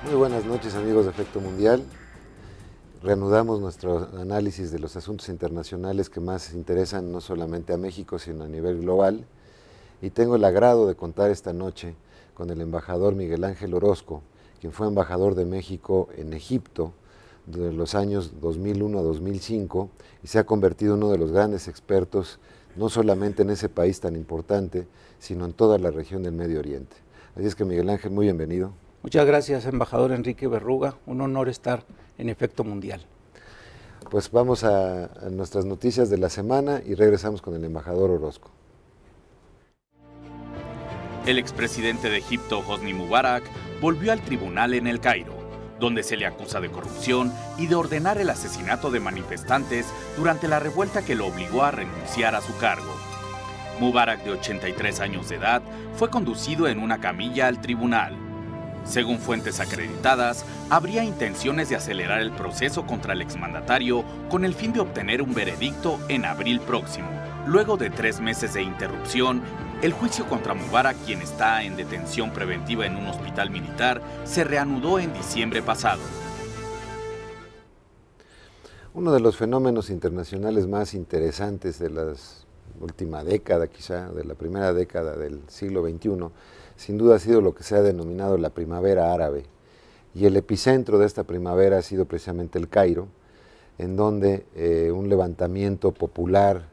Muy buenas noches, amigos de Efecto Mundial. Reanudamos nuestro análisis de los asuntos internacionales que más interesan no solamente a México, sino a nivel global. Y tengo el agrado de contar esta noche con el embajador Miguel Ángel Orozco, quien fue embajador de México en Egipto de los años 2001 a 2005 y se ha convertido en uno de los grandes expertos, no solamente en ese país tan importante, sino en toda la región del Medio Oriente. Así es que, Miguel Ángel, muy bienvenido. Muchas gracias, embajador Enrique Berruga. Un honor estar en Efecto Mundial. Pues vamos a nuestras noticias de la semana y regresamos con el embajador Orozco. El expresidente de Egipto, Hosni Mubarak, volvió al tribunal en El Cairo, donde se le acusa de corrupción y de ordenar el asesinato de manifestantes durante la revuelta que lo obligó a renunciar a su cargo. Mubarak, de 83 años de edad, fue conducido en una camilla al tribunal. Según fuentes acreditadas, habría intenciones de acelerar el proceso contra el exmandatario con el fin de obtener un veredicto en abril próximo. Luego de 3 meses de interrupción, el juicio contra Mubarak, quien está en detención preventiva en un hospital militar, se reanudó en diciembre pasado. Uno de los fenómenos internacionales más interesantes de la última década, quizá de la primera década del siglo XXI, sin duda ha sido lo que se ha denominado la primavera árabe. Y el epicentro de esta primavera ha sido precisamente el Cairo, en donde un levantamiento popular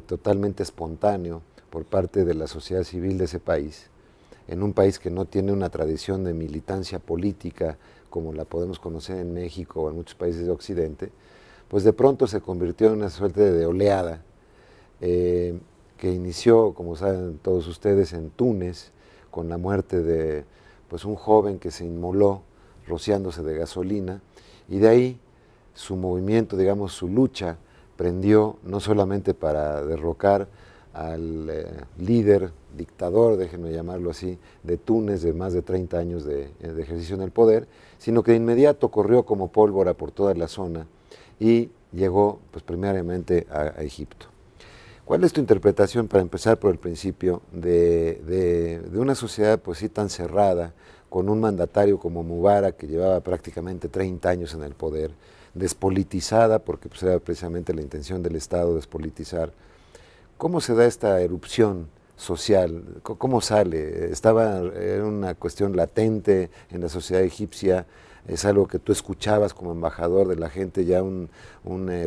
totalmente espontáneo por parte de la sociedad civil de ese país, en un país que no tiene una tradición de militancia política como la podemos conocer en México o en muchos países de Occidente, pues de pronto se convirtió en una suerte de oleada que inició, como saben todos ustedes, en Túnez, con la muerte de un joven que se inmoló rociándose de gasolina, y de ahí su movimiento, digamos, su lucha, prendió no solamente para derrocar al líder, dictador, déjenme llamarlo así, de Túnez, de más de 30 años de ejercicio en el poder, sino que de inmediato corrió como pólvora por toda la zona y llegó pues primariamente a Egipto. ¿Cuál es tu interpretación, para empezar por el principio, de una sociedad pues sí tan cerrada, con un mandatario como Mubarak, que llevaba prácticamente 30 años en el poder, despolitizada, porque pues era precisamente la intención del Estado despolitizar? ¿Cómo se da esta erupción social? ¿Cómo sale? ¿Era una cuestión latente en la sociedad egipcia? ¿Es algo que tú escuchabas como embajador de la gente, ya un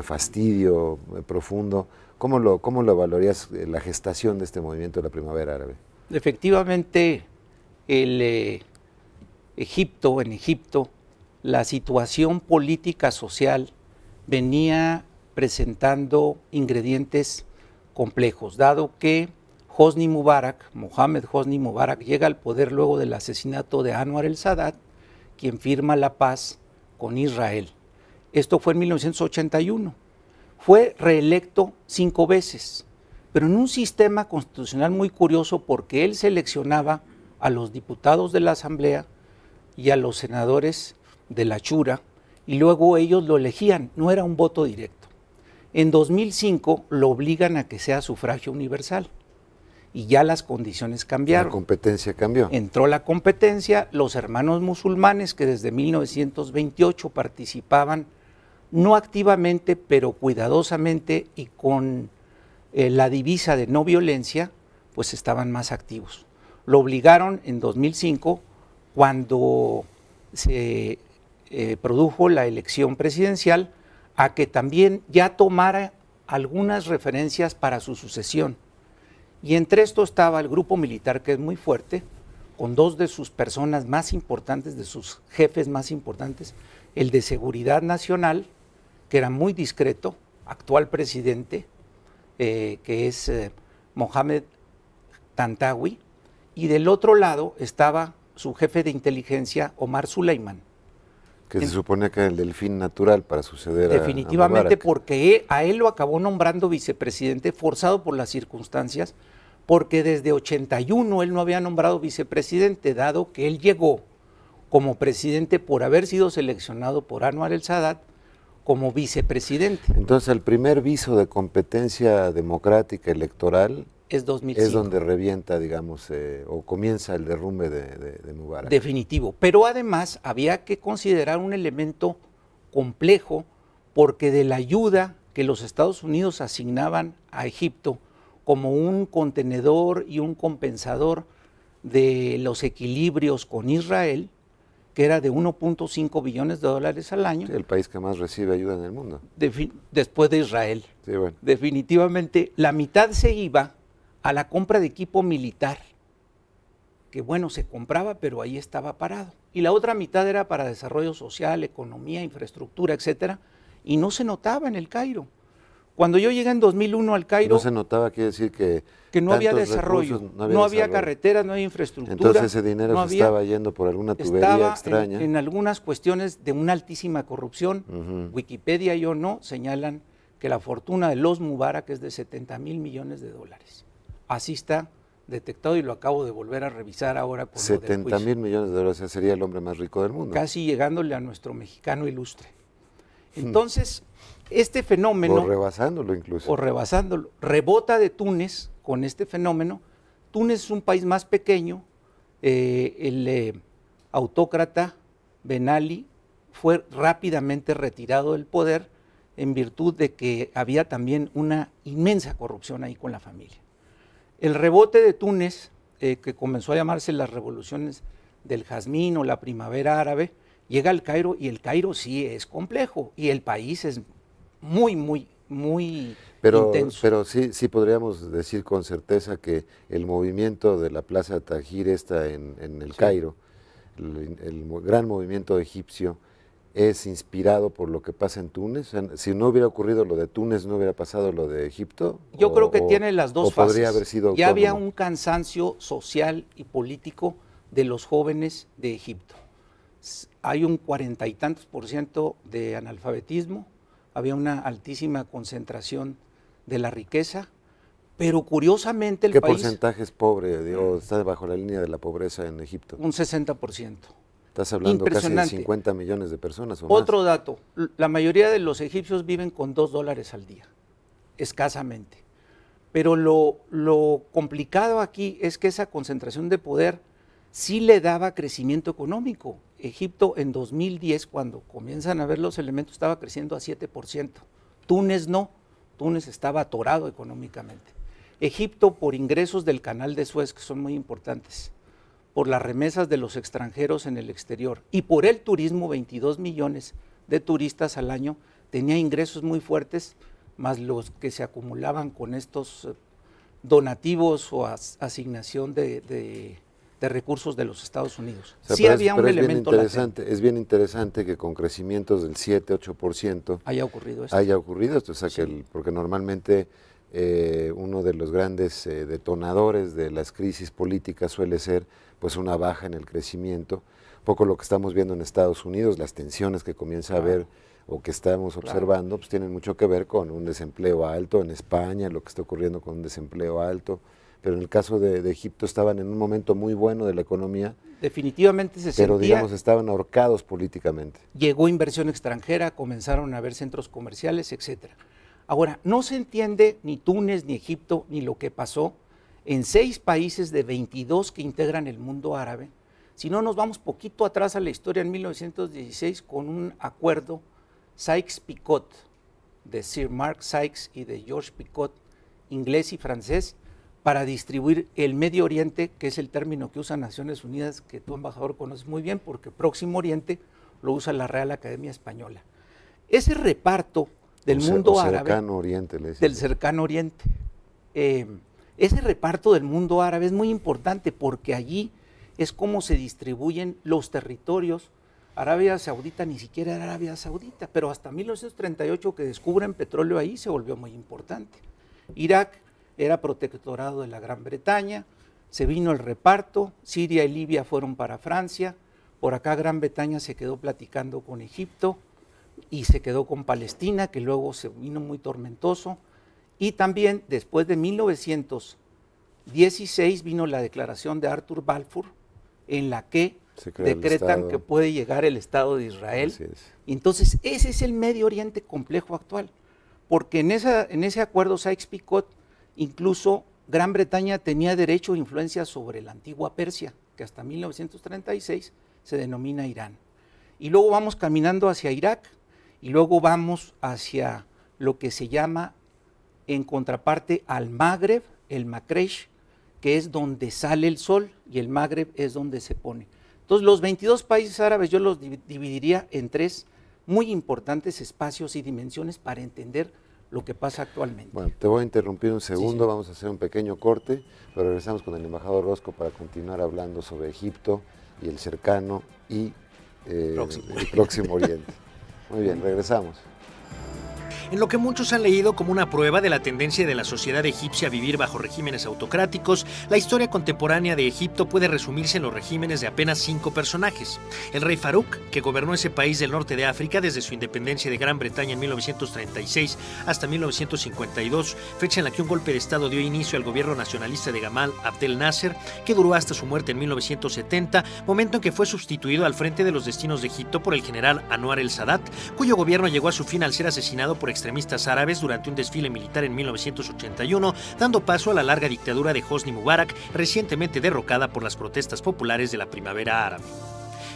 fastidio profundo? ¿Cómo lo valorías la gestación de este movimiento de la primavera árabe? Efectivamente, en Egipto, la situación política social venía presentando ingredientes complejos, dado que Mohamed Hosni Mubarak, llega al poder luego del asesinato de Anwar el-Sadat, quien firma la paz con Israel. Esto fue en 1981. Fue reelecto 5 veces, pero en un sistema constitucional muy curioso, porque él seleccionaba a los diputados de la Asamblea y a los senadores de la Shura, y luego ellos lo elegían, no era un voto directo. En 2005 lo obligan a que sea sufragio universal, y ya las condiciones cambiaron. La competencia cambió. Entró la competencia, los hermanos musulmanes que desde 1928 participaban, no activamente, pero cuidadosamente y con la divisa de no violencia, pues estaban más activos. Lo obligaron en 2005, cuando se produjo la elección presidencial, a que también ya tomara algunas referencias para su sucesión. Y entre esto estaba el grupo militar, que es muy fuerte, con 2 de sus personas más importantes, de sus jefes más importantes, el de Seguridad Nacional, que era muy discreto, actual presidente, que es Mohamed Tantawi, y del otro lado estaba su jefe de inteligencia, Omar Suleiman. Que se supone que era el delfín natural para suceder definitivamente, a Mubarak. Porque a él lo acabó nombrando vicepresidente, forzado por las circunstancias, porque desde 81 él no había nombrado vicepresidente, dado que él llegó como presidente por haber sido seleccionado por Anwar el-Sadat como vicepresidente. Entonces, el primer viso de competencia democrática electoral Es 2005. Es donde revienta, digamos, o comienza el derrumbe de Mubarak. Definitivo. Pero además había que considerar un elemento complejo, porque de la ayuda que los Estados Unidos asignaban a Egipto como un contenedor y un compensador de los equilibrios con Israel, que era de 1.5 billones de dólares al año. Sí, el país que más recibe ayuda en el mundo. Después de Israel. Sí, bueno. Definitivamente, la mitad se iba a la compra de equipo militar, que bueno, se compraba, pero ahí estaba parado. Y la otra mitad era para desarrollo social, economía, infraestructura, etcétera, y no se notaba en el Cairo. Cuando yo llegué en 2001 al Cairo... No se notaba, quiere decir que no había desarrollo, no había carreteras, no había infraestructura. Entonces ese dinero se estaba yendo por alguna tubería extraña. En algunas cuestiones de una altísima corrupción. Wikipedia y yo no señalan que la fortuna de los Mubarak es de 70,000 millones de dólares. Así está detectado y lo acabo de volver a revisar ahora con 70,000 millones de dólares, sería el hombre más rico del mundo. Casi llegándole a nuestro mexicano ilustre. Entonces, este fenómeno... O rebasándolo incluso. O rebasándolo. Rebota de Túnez con este fenómeno. Túnez es un país más pequeño. El autócrata Ben Ali fue rápidamente retirado del poder en virtud de que había también una inmensa corrupción ahí con la familia. El rebote de Túnez, que comenzó a llamarse las revoluciones del jazmín o la primavera árabe, llega al Cairo, y el Cairo sí es complejo y el país es muy intenso. Pero sí podríamos decir con certeza que el movimiento de la Plaza Tahrir está en el Cairo, el gran movimiento egipcio, es inspirado por lo que pasa en Túnez. O sea, si no hubiera ocurrido lo de Túnez, ¿no hubiera pasado lo de Egipto? Yo creo que tiene las dos fases. Podría haber sido ya había un cansancio social y político de los jóvenes de Egipto. Hay un 40 y tantos % de analfabetismo, había una altísima concentración de la riqueza, pero curiosamente el país... ¿Qué porcentaje es pobre? Digo, está bajo la línea de la pobreza en Egipto. Un 60%. Estás hablando casi de 50 millones de personas o más. Otro dato, la mayoría de los egipcios viven con $2 al día, escasamente. Pero lo complicado aquí es que esa concentración de poder sí le daba crecimiento económico. Egipto en 2010, cuando comienzan a ver los elementos, estaba creciendo a 7%. Túnez no, Túnez estaba atorado económicamente. Egipto, por ingresos del canal de Suez, que son muy importantes, por las remesas de los extranjeros en el exterior y por el turismo, 22 millones de turistas al año, tenía ingresos muy fuertes, más los que se acumulaban con estos donativos o asignación de recursos de los Estados Unidos. O sea, sí había un elemento latente. Es bien interesante que con crecimientos del 7-8% haya ocurrido esto. O sea, sí. Porque normalmente uno de los grandes detonadores de las crisis políticas suele ser pues una baja en el crecimiento, un poco lo que estamos viendo en Estados Unidos, las tensiones que comienza a haber o que estamos observando, pues tienen mucho que ver con un desempleo alto en España, lo que está ocurriendo con un desempleo alto, pero en el caso de Egipto estaban en un momento muy bueno de la economía. Definitivamente se sentía, pero digamos estaban ahorcados políticamente. Llegó inversión extranjera, comenzaron a haber centros comerciales, etcétera. Ahora, no se entiende ni Túnez, ni Egipto, ni lo que pasó en 6 países de 22 que integran el mundo árabe, si no nos vamos poquito atrás a la historia, en 1916, con un acuerdo Sykes-Picot, de Sir Mark Sykes y de George Picot, inglés y francés, para distribuir el Medio Oriente, que es el término que usa Naciones Unidas, que tu embajador conoces muy bien, porque Próximo Oriente lo usa la Real Academia Española. Ese reparto del mundo árabe, cercano oriente, del cercano oriente, ese reparto del mundo árabe es muy importante porque allí es como se distribuyen los territorios. Arabia Saudita ni siquiera era Arabia Saudita, pero hasta 1938 que descubren petróleo ahí se volvió muy importante. Irak era protectorado de la Gran Bretaña, se vino el reparto, Siria y Libia fueron para Francia, por acá Gran Bretaña se quedó platicando con Egipto y se quedó con Palestina, que luego se vino muy tormentoso, y también después de 1916 vino la declaración de Arthur Balfour, en la que decretan que puede llegar el Estado de Israel. Entonces ese es el Medio Oriente complejo actual, porque en ese acuerdo Sykes-Picot incluso Gran Bretaña tenía derecho e influencia sobre la antigua Persia, que hasta 1936 se denomina Irán. Y luego vamos caminando hacia Irak, y luego vamos hacia lo que se llama, en contraparte al Magreb, el Makresh, que es donde sale el sol, y el Magreb es donde se pone. Entonces, los 22 países árabes yo los dividiría en 3 muy importantes espacios y dimensiones para entender lo que pasa actualmente. Bueno, te voy a interrumpir un segundo, Sí. Vamos a hacer un pequeño corte, pero regresamos con el embajador Orozco para continuar hablando sobre Egipto y el cercano y el Próximo Oriente. Muy bien, regresamos. En lo que muchos han leído como una prueba de la tendencia de la sociedad egipcia a vivir bajo regímenes autocráticos, la historia contemporánea de Egipto puede resumirse en los regímenes de apenas 5 personajes. El rey Farouk, que gobernó ese país del norte de África desde su independencia de Gran Bretaña en 1936 hasta 1952, fecha en la que un golpe de estado dio inicio al gobierno nacionalista de Gamal Abdel Nasser, que duró hasta su muerte en 1970, momento en que fue sustituido al frente de los destinos de Egipto por el general Anwar el-Sadat, cuyo gobierno llegó a su fin al ser asesinado por extremistas árabes durante un desfile militar en 1981, dando paso a la larga dictadura de Hosni Mubarak, recientemente derrocada por las protestas populares de la primavera árabe.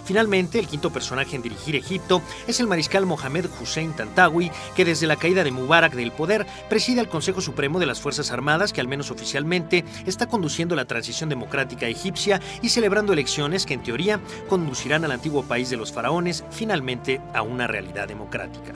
Finalmente, el quinto personaje en dirigir Egipto es el mariscal Mohamed Hussein Tantawi, que desde la caída de Mubarak del poder preside al Consejo Supremo de las Fuerzas Armadas, que al menos oficialmente está conduciendo la transición democrática egipcia y celebrando elecciones que en teoría conducirán al antiguo país de los faraones finalmente a una realidad democrática.